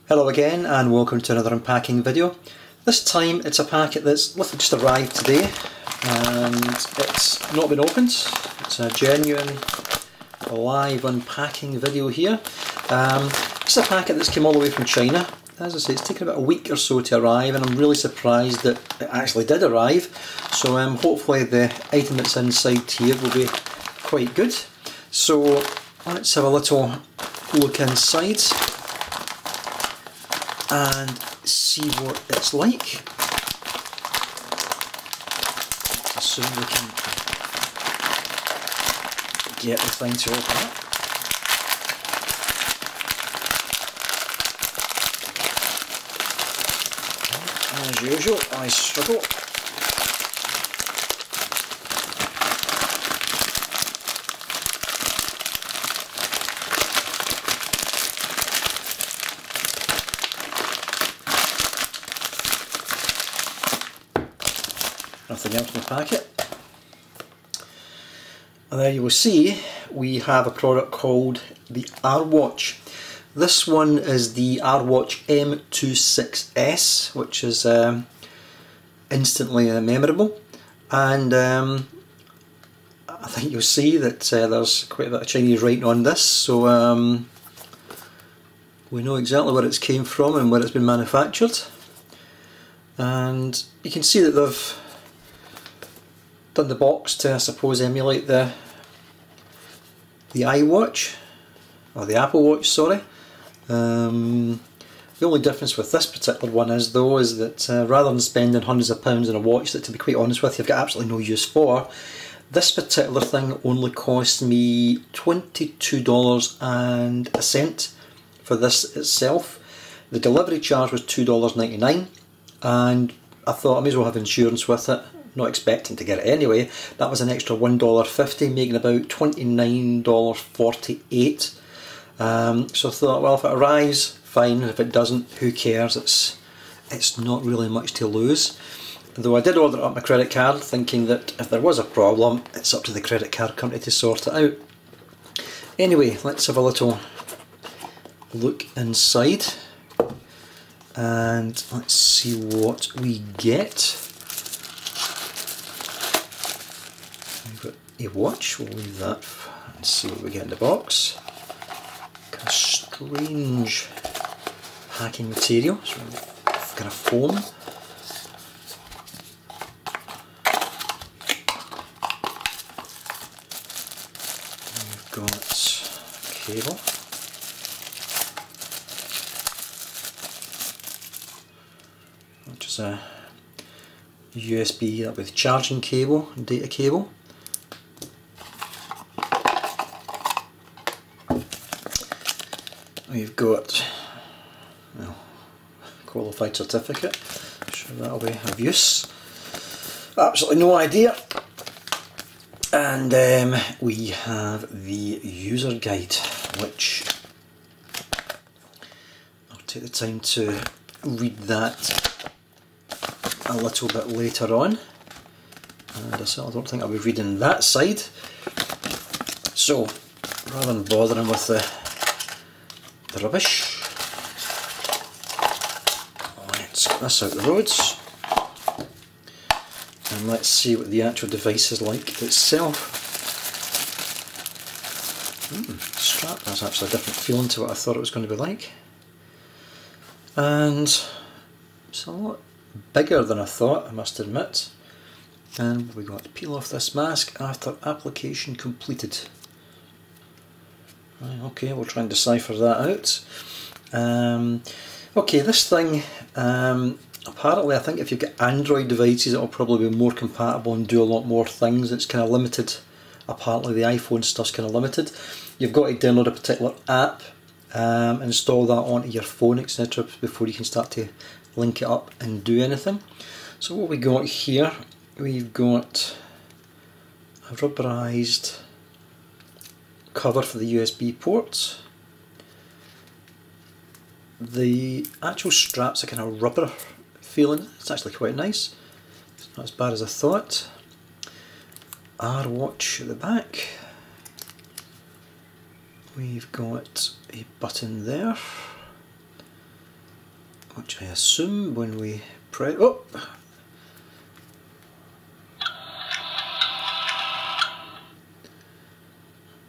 Hello again and welcome to another unpacking video. This time it's a packet that's literally just arrived today and it's not been opened. It's a genuine live unpacking video here. It's a packet that's come all the way from China. As I say, it's taken about a week or so to arrive and I'm really surprised that it actually did arrive. So hopefully the item that's inside here will be quite good. So let's have a little look inside and see what it's like. Let's assume we can get the thing to open up. As usual, I struggle. Nothing else in the packet. And there you will see we have a product called the RWATCH. This one is the RWATCH M26S, which is instantly memorable, and I think you'll see that there's quite a bit of Chinese writing on this, so we know exactly where it's came from and where it's been manufactured. And you can see that they've done the box to, I suppose, emulate the iWatch, or the Apple Watch, sorry. The only difference with this particular one is that rather than spending hundreds of pounds on a watch that, to be quite honest with you, I've got absolutely no use for, this particular thing only cost me $22.01 for this itself. The delivery charge was $2.99 and I thought I may as well have insurance with it. Not expecting to get it anyway. That was an extra $1.50, making about $29.48. So I thought, well, if it arrives, fine. If it doesn't, who cares? It's not really much to lose. Though I did order it up my credit card, thinking that if there was a problem, it's up to the credit card company to sort it out. Anyway, let's have a little look inside and let's see what we get. We've got a watch, we'll leave that and see what we get in the box. Kind of strange packing material, so kind of foam. We've got a cable. Which is a USB with charging cable and data cable. We've got, well, qualified certificate, I'm sure that'll be of use. Absolutely no idea. And we have the user guide, which I'll take the time to read that a little bit later on. And I certainly don't think I'll be reading that side. So, rather than bothering with the rubbish, let's get this out the roads and let's see what the actual device is like itself. Strap has actually a different feeling to what I thought it was going to be like, and it's a lot bigger than I thought, I must admit. And we got to peel off this mask after application completed. Okay, we'll try and decipher that out. Okay, this thing, apparently I think if you've got Android devices it will probably be more compatible and do a lot more things. It's kind of limited. Apparently the iPhone stuff's kind of limited. You've got to download a particular app, install that onto your phone, etc. before you can start to link it up and do anything. So what we got here, we've got a rubberized cover for the USB ports. The actual straps are kind of rubber feeling. It's actually quite nice. It's not as bad as I thought. RWATCH at the back. We've got a button there. which I assume when we press... Oh!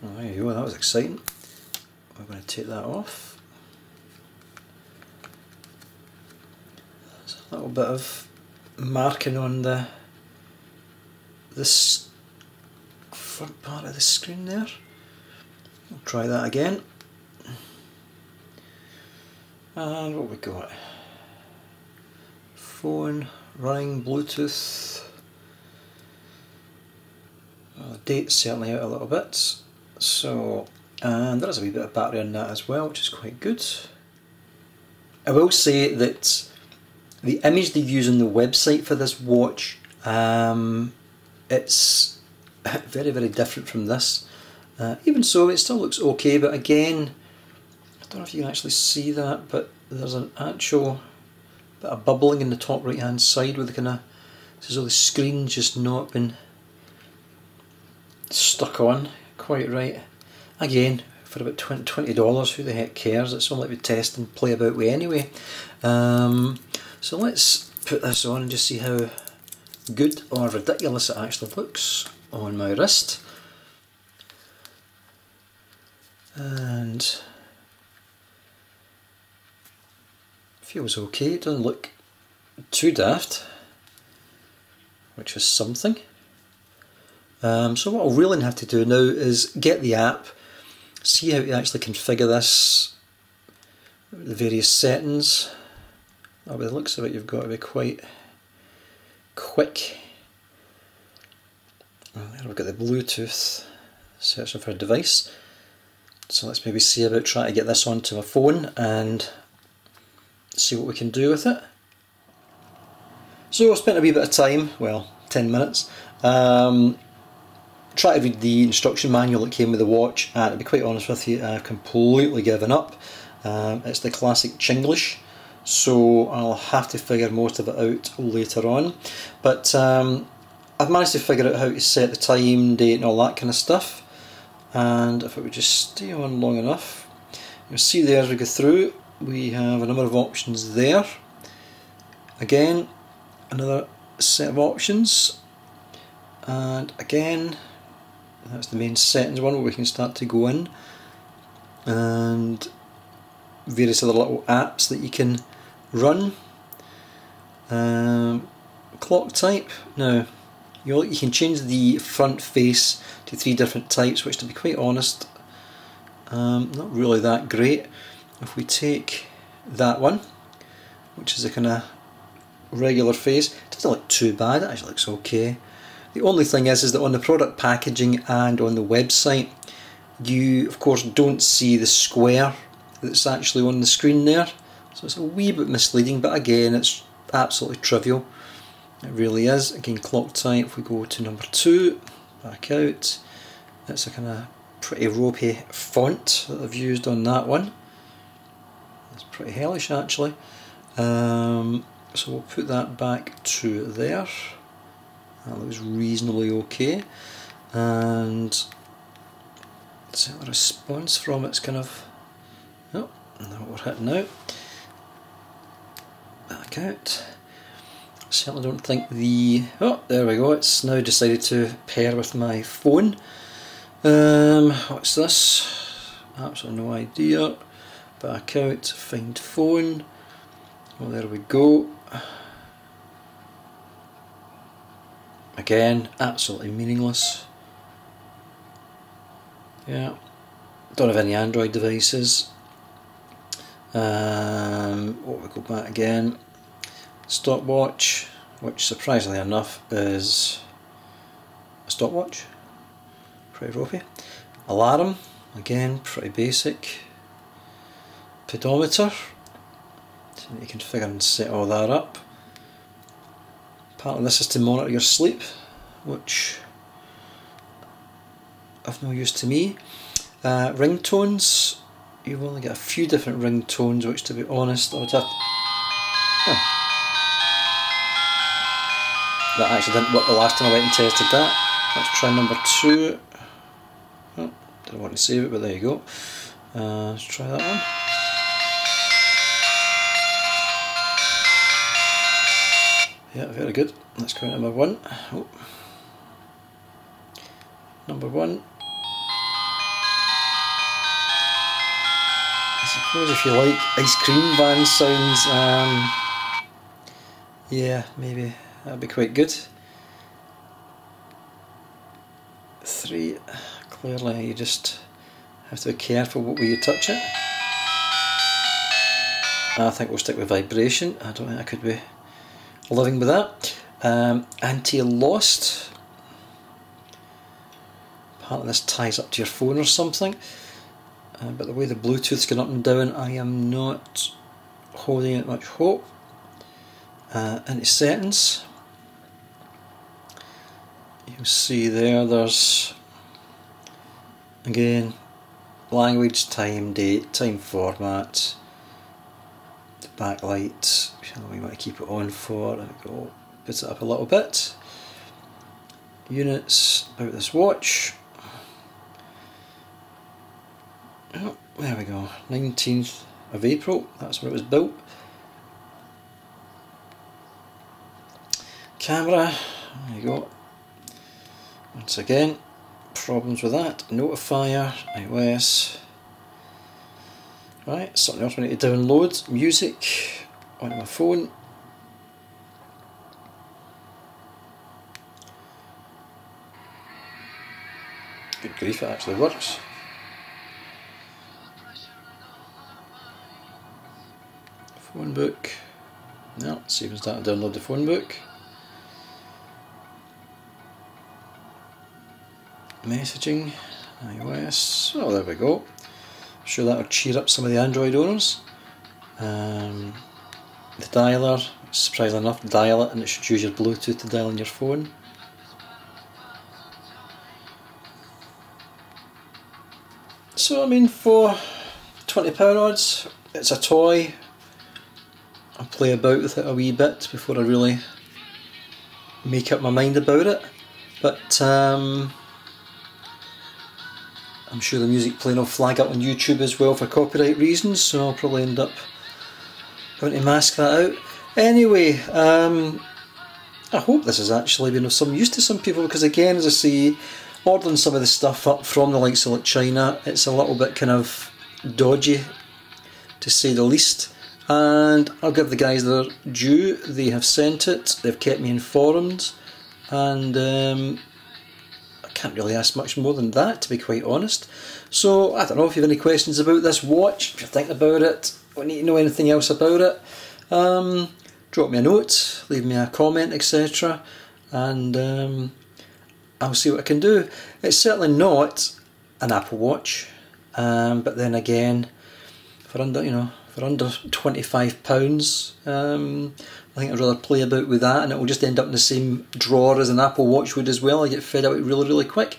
Oh, there you go, that was exciting. We're going to take that off. There's a little bit of marking on this front part of the screen there. We'll try that again. And what we got? Phone, running, Bluetooth. The date's certainly out a little bit. So, and there is a wee bit of battery on that as well, which is quite good. I will say that the image they use on the website for this watch, it's very, very different from this. Even so, it still looks okay, but again, I don't know if you can actually see that, but there's an actual bit of bubbling in the top right hand side with the kind of, it's as though the screen's just not been stuck on quite right. Again, for about $20, who the heck cares? It's something we test and play about with anyway. So let's put this on and just see how good or ridiculous it actually looks on my wrist. And feels okay, it doesn't look too daft, which is something. So what I'll really have to do now is get the app, see how to actually configure this, the various settings. Oh, by the looks of it, you've got to be quite quick. And there we've got the Bluetooth, searching for a device. So let's maybe see about trying to get this onto my phone and see what we can do with it. So I spent a wee bit of time, well, 10 minutes, try to read the instruction manual that came with the watch, and to be quite honest with you, I've completely given up. It's the classic Chinglish, so I'll have to figure most of it out later on. But I've managed to figure out how to set the time, date and all that kind of stuff. And if it would just stay on long enough, you'll see there as we go through, we have a number of options there. Again, another set of options. And again, that's the main settings one where we can start to go in, and various other little apps that you can run. Clock type. Now you can change the front face to 3 different types, which to be quite honest, not really that great. If we take that one, which is a kind of regular face, it doesn't look too bad, it actually looks okay. The only thing is that on the product packaging and on the website, you of course don't see the square that's actually on the screen there, so it's a wee bit misleading, but again it's absolutely trivial, it really is. Again, clock type, if we go to number 2, back out, it's a kind of pretty ropey font that I've used on that one. It's pretty hellish actually. So we'll put that back to there. That looks reasonably okay, and see the response from it's kind of, oh, I know what we're hitting now. Back out. Certainly don't think the, oh, there we go, it's now decided to pair with my phone. What's this? Absolutely no idea. Back out, find phone. Well, there we go. Again, absolutely meaningless. Yeah, don't have any Android devices. What we go back again. Stopwatch, which surprisingly enough is a stopwatch. Pretty ropey. Alarm, again, pretty basic. Pedometer, so you can configure and set all that up. Part of this is to monitor your sleep, which of no use to me. Ringtones, you've only got a few different ringtones, which to be honest I would have to... Oh. That actually didn't work the last time I went and tested that. Let's try number 2. Oh, didn't want to save it, but there you go. Let's try that one. Yeah, very good. Let's go to number 1. Oh. Number 1. I suppose if you like ice cream van sounds, yeah, maybe that'd be quite good. 3, clearly you just have to be careful what way you touch it. I think we'll stick with vibration. I don't think I could be living with that. Anti-lost. Apparently this ties up to your phone or something. But the way the Bluetooth's going up and down, I am not holding it much hope. Into settings. You'll see there's again language, time, date, time format, the backlight, we want to keep it on for, there we go, put it up a little bit. Units about this watch. Oh, there we go, 19th of April, that's when it was built. Camera, there you go. Once again, problems with that. Notifier, iOS. Right, something else we need to download. Music onto my phone. Good grief, it actually works. Phone book. No, see if we start to download the phone book. Messaging, iOS, oh there we go. I'm sure that will cheer up some of the Android owners. The dialer, surprisingly enough, dial it and it should use your Bluetooth to dial on your phone. So I mean, for £20 odds, it's a toy. I'll play about with it a wee bit before I really make up my mind about it. But I'm sure the music playing will flag up on YouTube as well for copyright reasons, so I'll probably end up having to mask that out. Anyway, I hope this has actually been of some use to some people, because again, as I say, ordering some of the stuff up from the likes of like China, it's a little bit kind of dodgy, to say the least. And I'll give the guys their due, they have sent it, they've kept me informed, and I can't really ask much more than that, to be quite honest. So I don't know if you have any questions about this watch, if you're thinking about it, or need to know anything else about it, drop me a note, leave me a comment, etc. and I'll see what I can do. It's certainly not an Apple Watch, but then again, for under £25, I think I'd rather play about with that, and it will just end up in the same drawer as an Apple Watch would as well. I get fed out really quick.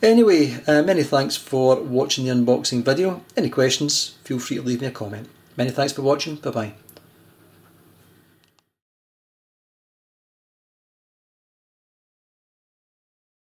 Anyway, many thanks for watching the unboxing video. Any questions, feel free to leave me a comment. Many thanks for watching, bye bye.